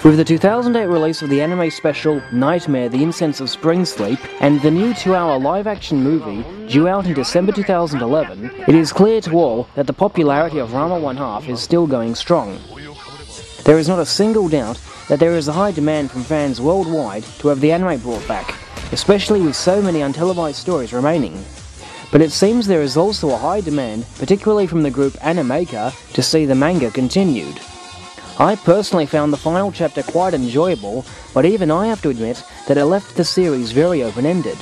With the 2008 release of the anime special Nightmare: The Incense of Spring Sleep and the new 2-hour live-action movie due out in December 2011, it is clear to all that the popularity of Ranma 1/2 is still going strong. There is not a single doubt that there is a high demand from fans worldwide to have the anime brought back, especially with so many untelevised stories remaining. But it seems there is also a high demand, particularly from the group Animaker, to see the manga continued. I personally found the final chapter quite enjoyable, but even I have to admit that it left the series very open-ended.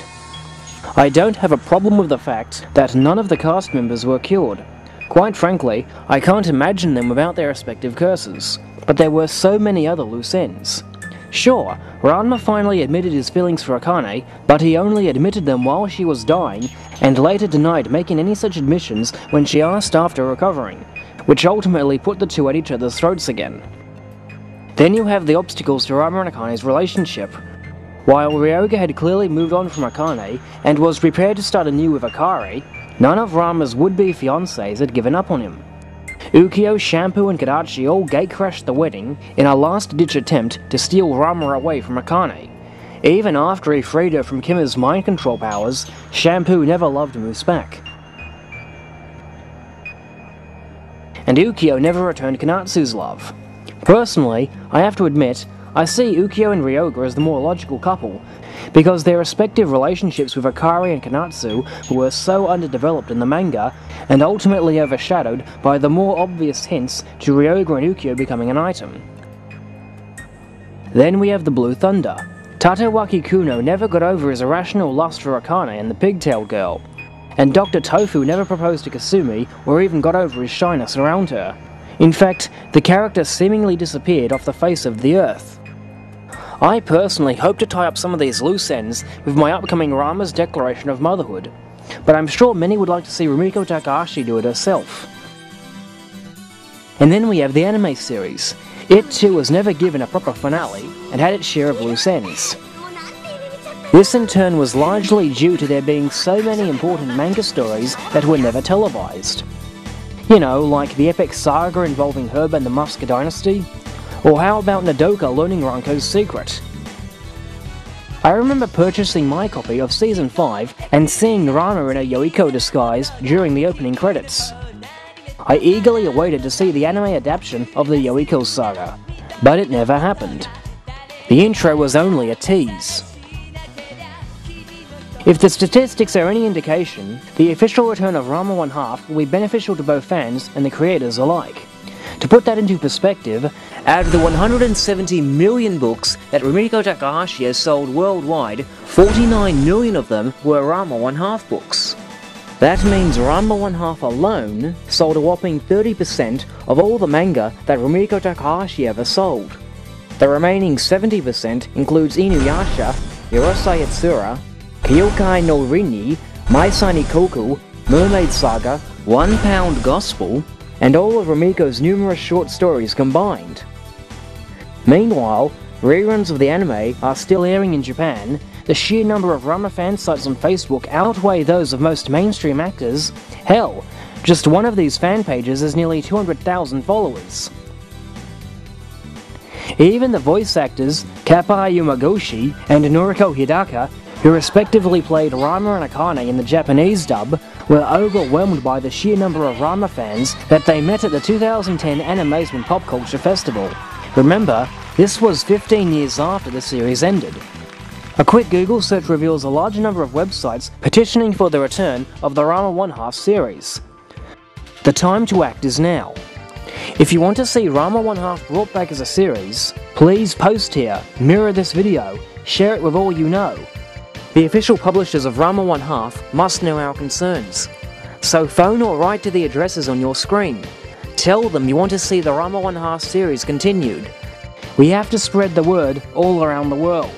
I don't have a problem with the fact that none of the cast members were cured. Quite frankly, I can't imagine them without their respective curses, but there were so many other loose ends. Sure, Ranma finally admitted his feelings for Akane, but he only admitted them while she was dying, and later denied making any such admissions when she asked after recovering, which ultimately put the two at each other's throats again. Then you have the obstacles to Ranma and Akane's relationship. While Ryoga had clearly moved on from Akane, and was prepared to start anew with Akari, none of Ranma's would-be fiancés had given up on him. Ukyo, Shampoo, and Kadachi all gatecrashed the wedding in a last-ditch attempt to steal Ranma away from Akane. Even after he freed her from Kima's mind control powers, Shampoo never loved Moose back. And Ukyo never returned Kanatsu's love. Personally, I have to admit, I see Ukyo and Ryoga as the more logical couple, because their respective relationships with Akari and Kanatsu were so underdeveloped in the manga, and ultimately overshadowed by the more obvious hints to Ryoga and Ukyo becoming an item. Then we have the Blue Thunder. Tatewaki Kuno never got over his irrational lust for Akane and the pigtail girl, and Dr. Tofu never proposed to Kasumi or even got over his shyness around her. In fact, the character seemingly disappeared off the face of the earth. I personally hope to tie up some of these loose ends with my upcoming Ranma's declaration of motherhood, but I'm sure many would like to see Rumiko Takahashi do it herself. And then we have the anime series. It too was never given a proper finale, and had its share of loose ends. This in turn was largely due to there being so many important manga stories that were never televised. You know, like the epic saga involving Herb and the Musk Dynasty? Or how about Nodoka learning Ranko's secret? I remember purchasing my copy of Season 5 and seeing Ranma in a Yoiko disguise during the opening credits. I eagerly awaited to see the anime adaptation of the Yoiko saga, but it never happened. The intro was only a tease. If the statistics are any indication, the official return of Ranma 1/2 will be beneficial to both fans and the creators alike. To put that into perspective, out of the 170 million books that Rumiko Takahashi has sold worldwide, 49 million of them were Ranma 1/2 books. That means Ranma 1/2 alone sold a whopping 30% of all the manga that Rumiko Takahashi ever sold. The remaining 70% includes Inuyasha, Yorosei Yatsura, Kyokai no Rini, Maisai Koku, Mermaid Saga, One Pound Gospel, and all of Rumiko's numerous short stories combined. Meanwhile, reruns of the anime are still airing in Japan. The sheer number of Ranma fan sites on Facebook outweigh those of most mainstream actors. Hell, just one of these fan pages has nearly 200,000 followers. Even the voice actors, Kappa Yumagoshi and Noriko Hidaka, who respectively played Ranma and Akane in the Japanese dub, were overwhelmed by the sheer number of Ranma fans that they met at the 2010 Animazement Pop Culture Festival. Remember, this was 15 years after the series ended. A quick Google search reveals a large number of websites petitioning for the return of the Ranma 1/2 series. The time to act is now. If you want to see Ranma 1/2 brought back as a series, please post here, mirror this video, share it with all you know. The official publishers of Ranma 1/2 must know our concerns, so phone or write to the addresses on your screen. Tell them you want to see the Ranma 1/2 series continued. We have to spread the word all around the world.